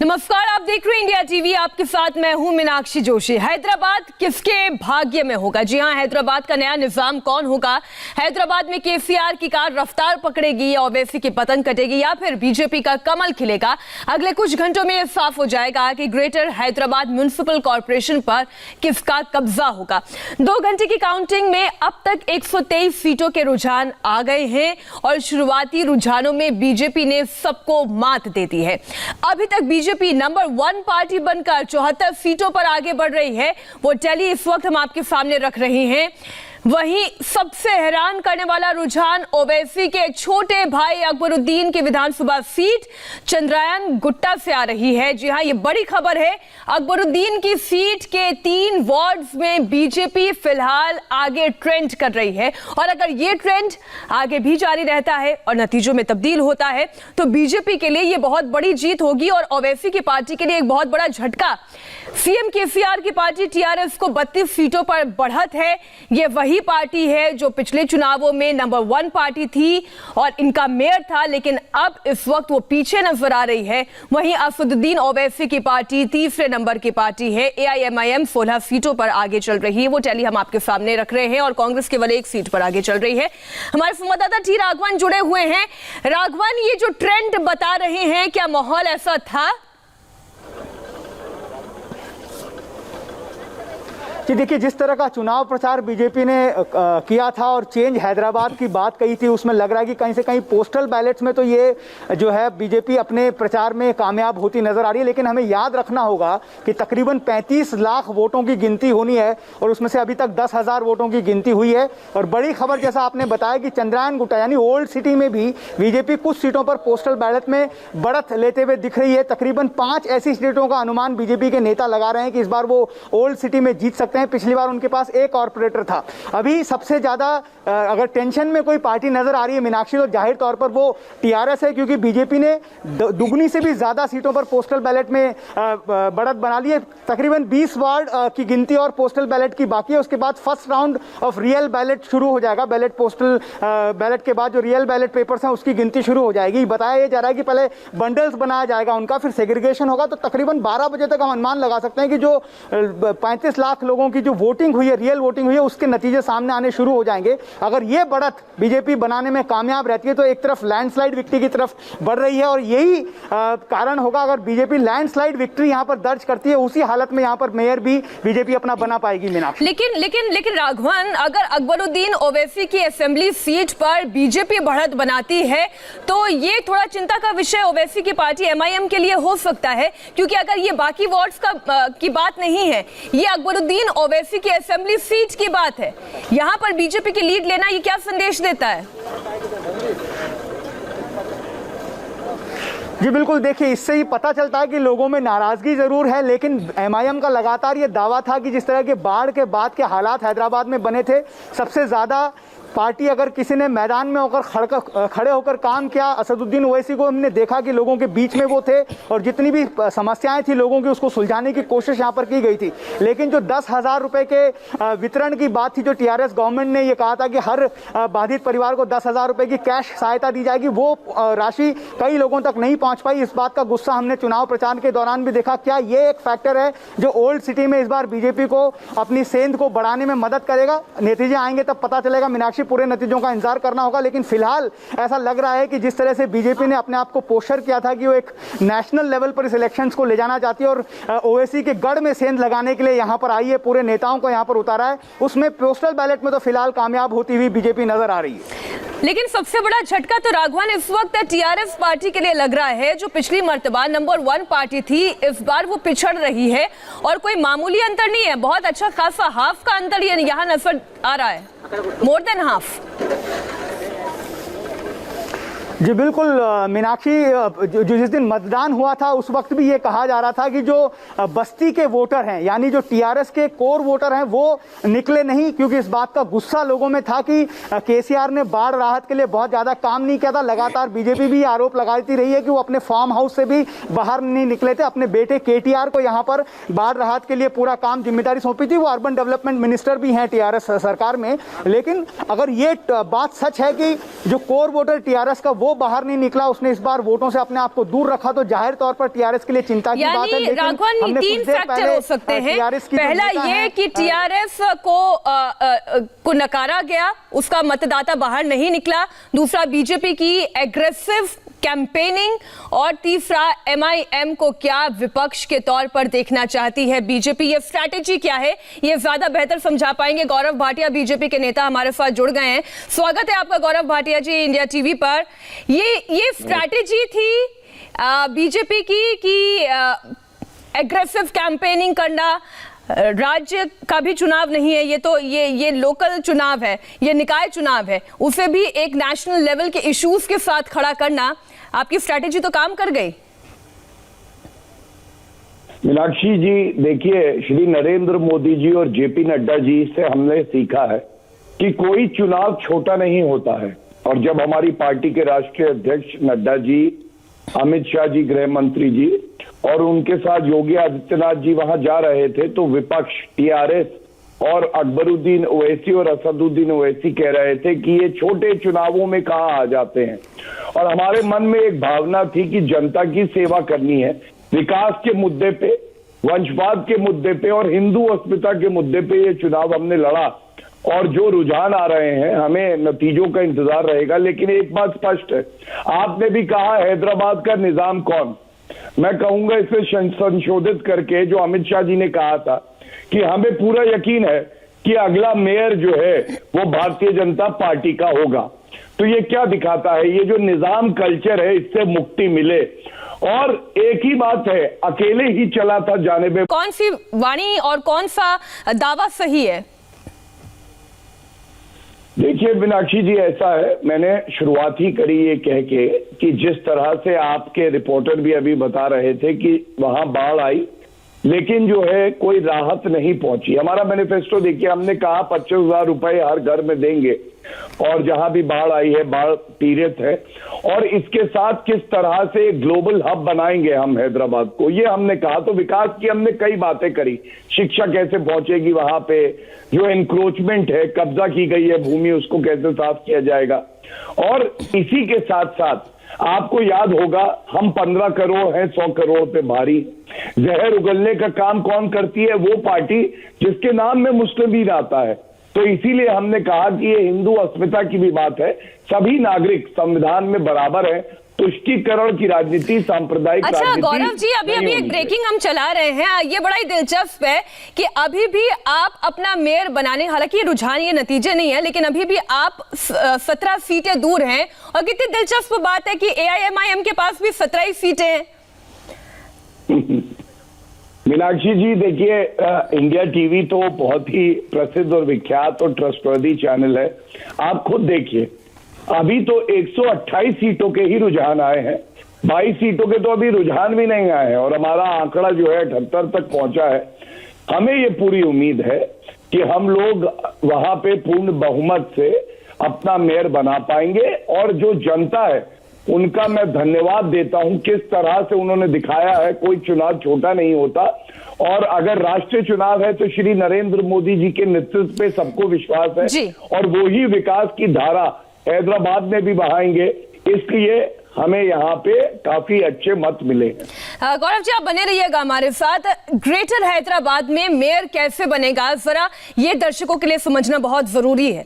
नमस्कार, आप देख रहे हैं इंडिया टीवी। आपके साथ मैं हूं मीनाक्षी जोशी। हैदराबाद किसके भाग्य में होगा? जी हां, हैदराबाद का नया निजाम कौन होगा? हैदराबाद में केसीआर की कार रफ्तार पकड़ेगी या ओवैसी की पतंग कटेगी या फिर बीजेपी का कमल खिलेगा? अगले कुछ घंटों में यह साफ हो जाएगा कि ग्रेटर हैदराबाद म्युनिसिपल कॉर्पोरेशन पर किसका कब्जा होगा। 2 घंटे की काउंटिंग में अब तक 123 सीटों के रुझान आ गए हैं और शुरुआती रुझानों में बीजेपी ने सबको मात दे दी है। अभी तक बीजेपी नंबर 1 पार्टी बनकर 74 सीटों पर आगे बढ़ रही है। वो टैली इस वक्त हम आपके सामने रख रहे हैं। वहीं सबसे हैरान करने वाला रुझान ओवैसी के छोटे भाई अकबरुद्दीन की विधानसभा सीट चंद्रायन गुट्टा से आ रही है। जी हां, ये बड़ी खबर है। अकबरुद्दीन की सीट के 3 वार्ड्स में बीजेपी फिलहाल आगे ट्रेंड कर रही है और अगर ये ट्रेंड आगे भी जारी रहता है और नतीजों में तब्दील होता है तो बीजेपी के लिए ये बहुत बड़ी जीत होगी और ओवैसी की पार्टी के लिए एक बहुत बड़ा झटका। सीएम केसीआर की पार्टी टीआरएस को 32 सीटों पर बढ़त है। ये वही पार्टी है जो पिछले चुनावों में नंबर 1 पार्टी थी और इनका मेयर था, लेकिन अब इस वक्त वो पीछे नजर आ रही है। वहीं असदुद्दीन ओवैसी की पार्टी तीसरे नंबर की पार्टी है। एआईएमआईएम 16 सीटों पर आगे चल रही है। वो टैली हम आपके सामने रख रहे हैं और कांग्रेस केवल 1 सीट पर आगे चल रही है। हमारे संवाददाता टी राघवन जुड़े हुए हैं। राघवन, ये जो ट्रेंड बता रहे हैं, क्या माहौल ऐसा था? कि देखिए, जिस तरह का चुनाव प्रचार बीजेपी ने किया था और चेंज हैदराबाद की बात कही थी, उसमें लग रहा है कि कहीं से कहीं पोस्टल बैलेट्स में तो ये जो है बीजेपी अपने प्रचार में कामयाब होती नजर आ रही है। लेकिन हमें याद रखना होगा कि तकरीबन 35 लाख वोटों की गिनती होनी है और उसमें से अभी तक 10,000 वोटों की गिनती हुई है। और बड़ी खबर, जैसा आपने बताया, कि चंद्रायन गुट्टा यानी ओल्ड सिटी में भी बीजेपी कुछ सीटों पर पोस्टल बैलेट में बढ़त लेते हुए दिख रही है। तकरीबन 5 ऐसी सीटों का अनुमान बीजेपी के नेता लगा रहे हैं कि इस बार वो ओल्ड सिटी में जीत सकते हैं। पिछली बार उनके पास एक कॉर्पोरेटर था। अभी सबसे ज्यादा अगर टेंशन में कोई पार्टी नजर आ रही है मीनाक्षी, तो जाहिर तौर पर वो टीआरएस है, क्योंकि बीजेपी ने दुगनी से भी ज्यादा सीटों पर पोस्टल बैलेट में बढ़त बना ली है। तकरीबन 20 वार्ड की गिनती और पोस्टल बैलेट की बाकी है। उसके बाद first round of real ballot शुरू हो जाएगा। पोस्टल बैलेट के बाद जो रियल बैलेट पेपर्स हैं उसकी गिनती शुरू हो जाएगी। बताया जा रहा है कि पहले बंडल्स बनाया जाएगा उनका, फिर सेग्रीगेशन होगा। तो तकरीबन 12 बजे तक हम अनुमान लगा सकते हैं कि जो 35 लाख लोगों की जो वोटिंग हुई है, रियल वोटिंग हुई है, उसके नतीजे सामने आने शुरू हो जाएंगे। अगर ये बढ़त बीजेपी बनाने में कामयाब रहती है तो एक तरफ लैंडस्लाइड विक्ट्री की तरफ बढ़ रही है और यही कारण होगा। अगर बीजेपी लैंडस्लाइड विक्ट्री यहां पर दर्ज करती है, उसी हालत में यहां पर मेयर भी बीजेपी अपना बना पाएगी मीनाक्षी। लेकिन राघवन, अगर अकबरुद्दीन ओवैसी की असेंबली सीट पर बीजेपी बढ़त बनाती है तो ये थोड़ा चिंता का विषय ओवैसी की पार्टी एमआईएम के लिए हो सकता है, क्योंकि अगर ये बाकी वार्ड्स की बात नहीं है, ये अकबरुद्दीन ओवैसी की असेंबली सीट की बात है, यहां पर बीजेपी की लीड लेना ये क्या संदेश देता है? जी बिल्कुल, देखिए, इससे ही पता चलता है कि लोगों में नाराजगी जरूर है। लेकिन एमआईएम का लगातार ये दावा था कि जिस तरह के बाढ़ के बाद के हालात हैदराबाद में बने थे, सबसे ज्यादा पार्टी अगर किसी ने मैदान में होकर खड़े होकर काम किया, असदुद्दीन ओवैसी को हमने देखा कि लोगों के बीच में वो थे और जितनी भी समस्याएं थी लोगों की उसको सुलझाने की कोशिश यहां पर की गई थी। लेकिन जो 10,000 रुपए के वितरण की बात थी, जो टीआरएस गवर्नमेंट ने ये कहा था कि हर बाधित परिवार को 10,000 रुपए की कैश सहायता दी जाएगी, वो राशि कई लोगों तक नहीं पहुंच पाई। इस बात का गुस्सा हमने चुनाव प्रचार के दौरान भी देखा। क्या ये एक फैक्टर है जो ओल्ड सिटी में इस बार बीजेपी को अपनी सेंध को बढ़ाने में मदद करेगा? नतीजे आएंगे तब पता चलेगा मीनाक्षी, पूरे नतीजों का इंतजार करना होगा। लेकिन फिलहाल ऐसा लग रहा है कि जिस तरह से बीजेपी ने अपने आप को पोस्टर किया था कि वो एक नेशनल लेवल पर इस इलेक्शंस को ले जाना चाहती है और ओवैसी के गढ़ में सेंध लगाने के लिए यहां पर आई है, पूरे नेताओं को यहां पर उतारा है, उसमें पोस्टल बैलेट में तो फिलहाल कामयाब होती हुई बीजेपी नजर आ रही है। लेकिन सबसे बड़ा झटका तो राघवन इस वक्त टीआरएस पार्टी के लिए लग रहा है, जो पिछली मर्तबा नंबर 1 पार्टी थी, इस बार वो पिछड़ रही है और कोई मामूली अंतर नहीं है, बहुत अच्छा खासा हाफ का अंतर यहाँ नजर आ रहा है, मोर देन हाफ। जी बिल्कुल मीनाक्षी, जो जिस दिन मतदान हुआ था उस वक्त भी ये कहा जा रहा था कि जो बस्ती के वोटर हैं, यानी जो टीआरएस के कोर वोटर हैं, वो निकले नहीं, क्योंकि इस बात का गुस्सा लोगों में था कि केसीआर ने बाढ़ राहत के लिए बहुत ज्यादा काम नहीं किया था। लगातार बीजेपी भी आरोप लगाती रही है कि वो अपने फार्म हाउस से भी बाहर नहीं निकले थे। अपने बेटे केटीआर को यहाँ पर बाढ़ राहत के लिए पूरा काम जिम्मेदारी सौंपी थी। वो अर्बन डेवलपमेंट मिनिस्टर भी हैं टीआरएस सरकार में। लेकिन अगर ये बात सच है कि जो कोर वोटर टीआरएस का वो वो बाहर नहीं निकला, उसने इस बार वोटों से अपने आप को दूर रखा, तो जाहिर तौर पर टीआरएस के लिए चिंता की बात है। यानी राघवन, तीन फैक्टर हो सकते हैं। पहला ये कि टीआरएस को नकारा गया, उसका मतदाता बाहर नहीं निकला। दूसरा बीजेपी की एग्रेसिव कैंपेनिंग, और तीसरा एमआईएम को क्या विपक्ष के तौर पर देखना चाहती है बीजेपी, ये स्ट्रैटेजी क्या है, ये ज्यादा बेहतर समझा पाएंगे। गौरव भाटिया बीजेपी के नेता हमारे साथ जुड़ गए हैं। स्वागत है आपका गौरव भाटिया जी इंडिया टीवी पर। ये स्ट्रैटेजी थी बीजेपी की कि एग्रेसिव कैंपेनिंग करना, राज्य का भी चुनाव नहीं है ये, तो ये लोकल चुनाव है, ये निकाय चुनाव है, उसे भी एक नेशनल लेवल के इश्यूज के साथ खड़ा करना, आपकी स्ट्रैटेजी तो काम कर गई। मीनाक्षी जी देखिए, श्री नरेंद्र मोदी जी और जेपी नड्डा जी से हमने सीखा है कि कोई चुनाव छोटा नहीं होता है। और जब हमारी पार्टी के राष्ट्रीय अध्यक्ष नड्डा जी, अमित शाह जी गृह मंत्री जी और उनके साथ योगी आदित्यनाथ जी वहां जा रहे थे, तो विपक्ष टीआरएस और अकबरुद्दीन ओवैसी और असदुद्दीन ओवैसी कह रहे थे कि ये छोटे चुनावों में कहां आ जाते हैं। और हमारे मन में एक भावना थी कि जनता की सेवा करनी है, विकास के मुद्दे पे, वंशवाद के मुद्दे पे और हिंदू अस्मिता के मुद्दे पे ये चुनाव हमने लड़ा। और जो रुझान आ रहे हैं, हमें नतीजों का इंतजार रहेगा। लेकिन एक बात स्पष्ट है, आपने भी कहा हैदराबाद का निजाम कौन, मैं कहूंगा इसे संशोधित करके जो अमित शाह जी ने कहा था कि हमें पूरा यकीन है कि अगला मेयर जो है वो भारतीय जनता पार्टी का होगा। तो ये क्या दिखाता है, ये जो निजाम कल्चर है इससे मुक्ति मिले। और एक ही बात है, अकेले ही चला था जानिबे। कौन सी वाणी और कौन सा दावा सही है? देखिए मीनाक्षी जी, ऐसा है, मैंने शुरुआत ही करी ये कह के कि जिस तरह से आपके रिपोर्टर भी अभी बता रहे थे कि वहां बाढ़ आई लेकिन जो है कोई राहत नहीं पहुंची। हमारा मैनिफेस्टो देखिए, हमने कहा 25,000 रुपए हर घर में देंगे और जहां भी बाढ़ आई है, बाढ़ पीड़ित है, और इसके साथ किस तरह से ग्लोबल हब बनाएंगे हम हैदराबाद को, ये हमने कहा। तो विकास की हमने कई बातें करी, शिक्षा कैसे पहुंचेगी वहां पे, जो एनक्रोचमेंट है, कब्जा की गई है भूमि, उसको कैसे साफ किया जाएगा। और इसी के साथ साथ आपको याद होगा, हम 15 करोड़ हैं 100 करोड़ पे भारी। जहर उगलने का काम कौन करती है? वो पार्टी जिसके नाम में मुस्लिम लीग आता है। तो इसीलिए हमने कहा कि ये हिंदू अस्मिता की भी बात है, सभी नागरिक संविधान में बराबर है, तुष्टीकरण की राजनीति, सांप्रदायिक अच्छा राजनीति। गौरव जी, अभी एक ब्रेकिंग हम चला रहे हैं, ये बड़ा ही दिलचस्प है कि अभी भी आप अपना मेयर बनाने, हालांकि रुझान ये नतीजे नहीं है, लेकिन अभी भी आप 17 सीटें दूर हैं। और कितनी दिलचस्प बात है कि एआईएमआईएम के पास भी 17 ही सीटें हैं। मीनाक्षी जी देखिए, इंडिया टीवी तो बहुत ही प्रसिद्ध और विख्यात और ट्रस्टवर्दी चैनल है। आप खुद देखिए, अभी तो 128 सीटों के ही रुझान आए हैं, 22 सीटों के तो अभी रुझान भी नहीं आए हैं, और हमारा आंकड़ा जो है 78 तक पहुंचा है। हमें ये पूरी उम्मीद है कि हम लोग वहां पे पूर्ण बहुमत से अपना मेयर बना पाएंगे। और जो जनता है उनका मैं धन्यवाद देता हूं, किस तरह से उन्होंने दिखाया है कोई चुनाव छोटा नहीं होता। और अगर राष्ट्रीय चुनाव है तो श्री नरेंद्र मोदी जी के नेतृत्व पे सबको विश्वास है, और वो ही विकास की धारा हैदराबाद में भी बहाएंगे, इसलिए हमें यहाँ पे काफी अच्छे मत मिले हैं। गौरव जी, आप बने रहिएगा हमारे साथ। ग्रेटर हैदराबाद में मेयर कैसे बनेगा, जरा ये दर्शकों के लिए समझना बहुत जरूरी है।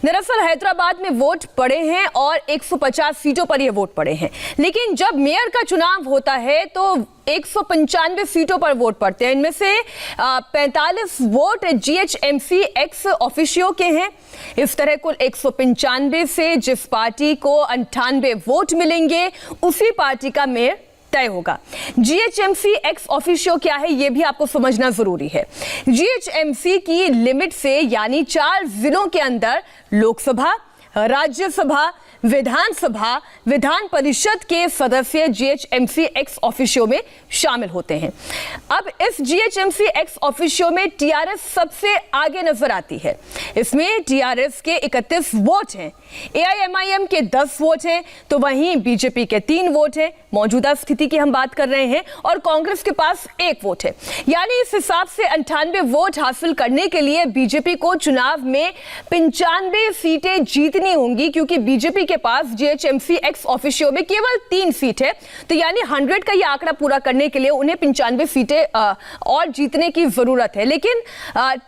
दरअसल हैदराबाद में वोट पड़े हैं और 150 सीटों पर ये वोट पड़े हैं, लेकिन जब मेयर का चुनाव होता है तो 195 सीटों पर वोट पड़ते हैं। इनमें से 45 वोट जीएचएमसी एक्स ऑफिशियो के हैं। इस तरह कुल 195 से जिस पार्टी को 98 वोट मिलेंगे उसी पार्टी का मेयर तय होगा। जीएचएमसी एक्स ऑफिशियो क्या है ये भी आपको समझना जरूरी है। जीएचएमसी की लिमिट से, यानी 4 जिलों के अंदर लोकसभा, राज्यसभा, विधानसभा, विधान परिषद के सदस्य जीएचएमसी एक्स ऑफिशियो में शामिल होते हैं। अब इस जीएचएमसी एक्स ऑफिशियो में टीआरएस सबसे आगे नजर आती है। इसमें टीआरएस के 31 वोट हैं। एआईएमआईएम के 10 वोट हैं तो वहीं बीजेपी के 3 वोट हैं। मौजूदा स्थिति की हम बात कर रहे हैं और कांग्रेस के पास 1 वोट है। यानी इस हिसाब से 98 वोट हासिल करने के लिए बीजेपी को चुनाव में 95 सीटें जीतनी होंगी, क्योंकि बीजेपी के पास जीएचएमसी एक्स ऑफिशियो में केवल 3 सीट है। तो यानी 100 का ये आंकड़ा पूरा करने के लिए उन्हें 95 सीटें और जीतने की जरूरत है। लेकिन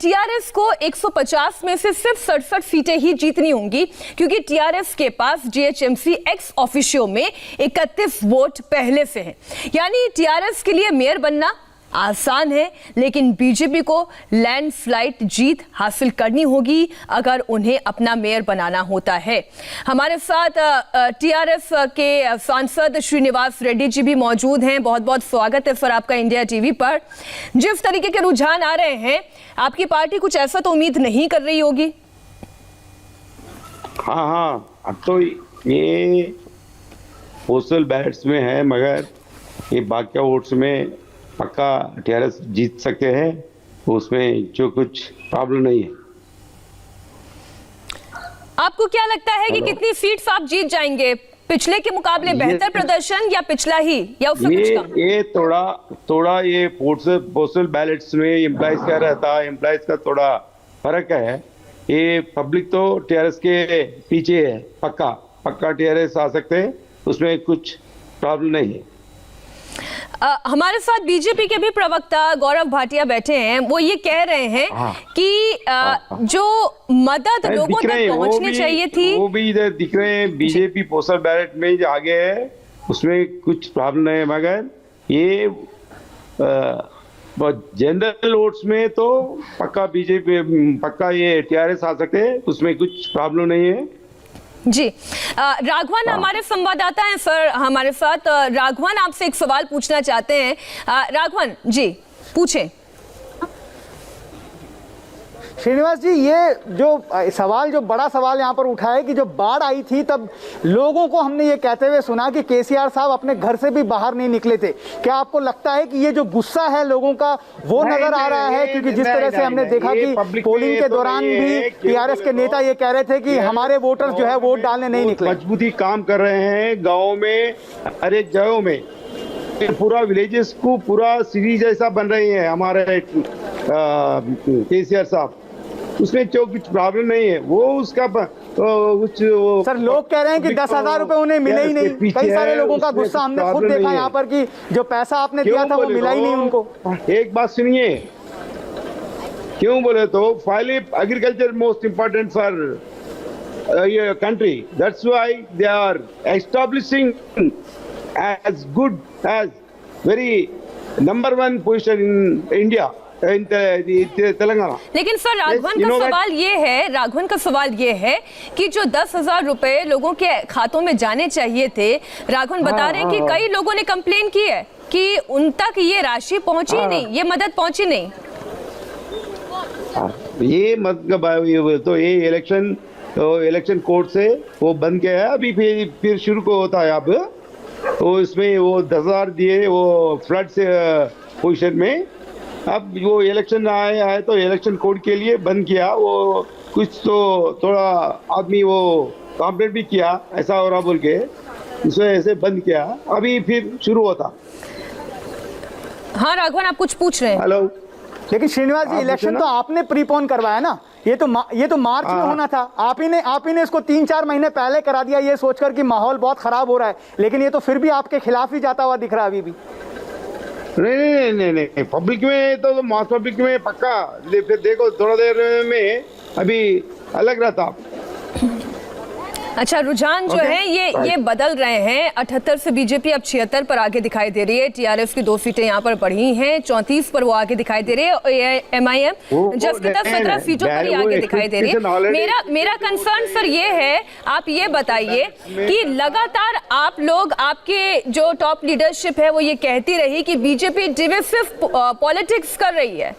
टीआरएस को 150 में से सिर्फ 67 सीटें ही जीतनी होंगी, क्योंकि टीआरएस के पास जीएचएमसी एक्स ऑफिशियो में 31 वोट पहले से हैं। यानी टीआरएस के लिए मेयर बनना आसान है, लेकिन बीजेपी को लैंडस्लाइड जीत हासिल करनी होगी अगर उन्हें अपना मेयर बनाना होता है। हमारे साथ टीआरएस के सांसद श्रीनिवास रेड्डी जी भी मौजूद हैं। बहुत बहुत स्वागत है सर आपका इंडिया टीवी पर। जिस तरीके के रुझान आ रहे हैं, आपकी पार्टी कुछ ऐसा तो उम्मीद नहीं कर रही होगी? हाँ, अब तो ये पोस्टल बैलेट्स में है, मगर ये बाकी वोट्स में पक्का टीआरएस जीत सकते हैं, उसमें जो कुछ प्रॉब्लम नहीं है। आपको क्या लगता है कि कितनी सीट्स आप जीत जाएंगे? पिछले के मुकाबले बेहतर प्रदर्शन या पिछला ही, या उससे कुछ कम? ये थोड़ा ये पोस्टल बैलेट्स में एम्प्लॉइज का रहता है, एम्प्लॉइज का थोड़ा फर्क है। ये पब्लिक तो टीआरएस के पीछे है, पक्का टीआरएस आ सकते हैं, उसमें कुछ प्रॉब्लम नहीं है। हमारे साथ बीजेपी के भी प्रवक्ता गौरव भाटिया बैठे हैं। वो ये कह रहे हैं कि जो मदद लोगों तक पहुंचनी चाहिए थी, वो भी इधर दिख रहे हैं। बीजेपी पोस्टल बैलेट में जो आगे है उसमें कुछ प्रॉब्लम नहीं है, मगर ये जनरल वोट्स में तो पक्का बीजेपी, पक्का ये टीआरएस आ सकते हैं, उसमें कुछ प्रॉब्लम नहीं है जी। राघवन हमारे संवाददाता हैं सर हमारे साथ। राघवन आपसे एक सवाल पूछना चाहते हैं। राघवन जी पूछें। श्रीनिवास जी, ये जो बड़ा सवाल यहाँ पर उठा है कि जब बाढ़ आई थी तब लोगों को हमने ये कहते हुए सुना कि केसीआर साहब अपने घर से भी बाहर नहीं निकले थे। क्या आपको लगता है कि ये जो गुस्सा है लोगों का वो नजर आ रहा है? क्योंकि जिस तरह से हमने देखा कि पोलिंग के दौरान भी टीआरएस के नेता ये कह रहे थे कि हमारे वोटर्स जो है वोट डालने नहीं निकले। मजबूती काम कर रहे हैं गाँव में, हर एक जगहों में, पूरा विलेजेस को पूरा सिटी जैसा बन रही है हमारे केसीआर साहब। उसमें जो कुछ प्रॉब्लम नहीं है, वो उसका सर लोग कह रहे हैं कि 10,000 रुपए उन्हें मिले ही नहीं। कई सारे लोगों का गुस्सा हमने खुद देखा यहाँ पर कि जो पैसा आपने दिया था वो मिला ही नहीं उनको। एक बात सुनिए, क्यों बोले तो finally agriculture most important for your country. That's why they are establishing as good as very number one position in India. Telangana. लेकिन सर राघवन का सवाल ये है कि जो 10,000 रुपए लोगों के खातों में जाने चाहिए थे, राघवन बता रहे हैं कि कई लोगों ने कंप्लेन की है कि उन तक ये राशि पहुंची नहीं, ये मदद पहुंची नहीं। ये मतलब तो ये इलेक्शन कोर्ट से वो बंद किया है, अभी फिर शुरू को होता है। अब तो इसमें वो 10,000 दिए वो फ्लड से पोजिशन में। अब वो इलेक्शन आया है तो इलेक्शन कोड के लिए बंद किया। वो कुछ तो थोड़ा आदमी वो कंप्लेंट भी किया, ऐसा हो रहा बोल के, इसमें ऐसे बंद किया, अभी फिर शुरू होता। हाँ राघवन, आप कुछ पूछ रहे हैं? हेलो। लेकिन श्रीनिवास जी, इलेक्शन तो आपने प्रीपोन करवाया ना, ये तो मार्च में होना था। आप ही ने इसको 3-4 महीने पहले करा दिया, ये सोचकर कि माहौल बहुत खराब हो रहा है। लेकिन ये तो फिर भी आपके खिलाफ ही जाता हुआ दिख रहा है अभी भी। नहीं, पब्लिक में तो मास पब्लिक में पक्का। फिर देखो थोड़ा देर में अभी अलग रहता। अच्छा, रुझान जो है ये बदल रहे हैं। 78 से बीजेपी अब 76 पर आगे दिखाई दे रही है। टीआरएस की 2 सीटें यहाँ पर बढ़ी हैं, 34 पर वो आगे दिखाई दे रही है। एमआईएम जबकि 10-17 सीटों पर ही आगे दिखाई दे रही है। मेरा कंसर्न सर ये है, आप ये बताइए कि लगातार आप लोग, आपके जो टॉप लीडरशिप है वो ये कहती रही कि बीजेपी डिविसिव पॉलिटिक्स कर रही है,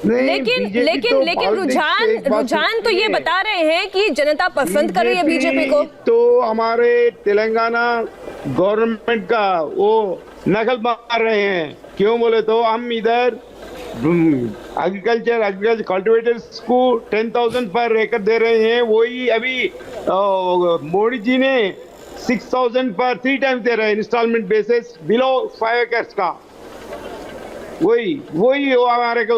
लेकिन रुझान तो ये बता रहे हैं कि जनता पसंद कर रही है बीजेपी को। तो हमारे तेलंगाना गवर्नमेंट का वो नकल मार रहे हैं। क्यों बोले तो हम इधर एग्रीकल्चर कल्टिवेटर्स को 10,000 पर एकड़ दे रहे हैं। वही अभी मोदी जी ने 6,000 पर 3 टाइम्स दे रहे हैं इंस्टॉलमेंट बेसिस बिलो 5 एकर्स का। वही वो हमारे को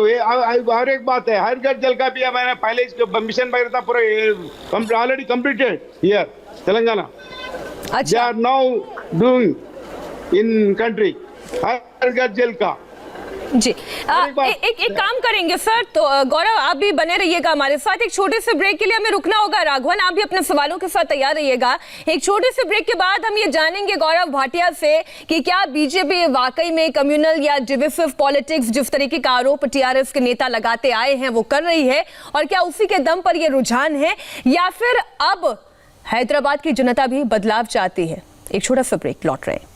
और एक बात है, हर घर जल का भी हमारा पहले इसको मिशन वगैरह था पूरा already completed here Telangana. They are now doing in country हर घर जल का। जी एक काम करेंगे सर, तो गौरव आप भी बने रहिएगा हमारे साथ। एक छोटे से ब्रेक के लिए हमें रुकना होगा। राघवन आप भी अपने सवालों के साथ तैयार रहिएगा। एक छोटे से ब्रेक के बाद हम ये जानेंगे गौरव भाटिया से कि क्या बीजेपी वाकई में कम्युनल या डिविसिव पॉलिटिक्स जिस तरीके का आरोप टीआरएस के नेता लगाते आए हैं वो कर रही है, और क्या उसी के दम पर ये रुझान है, या फिर अब हैदराबाद की जनता भी बदलाव चाहती है। एक छोटा सा ब्रेक, लौट रहे हैं।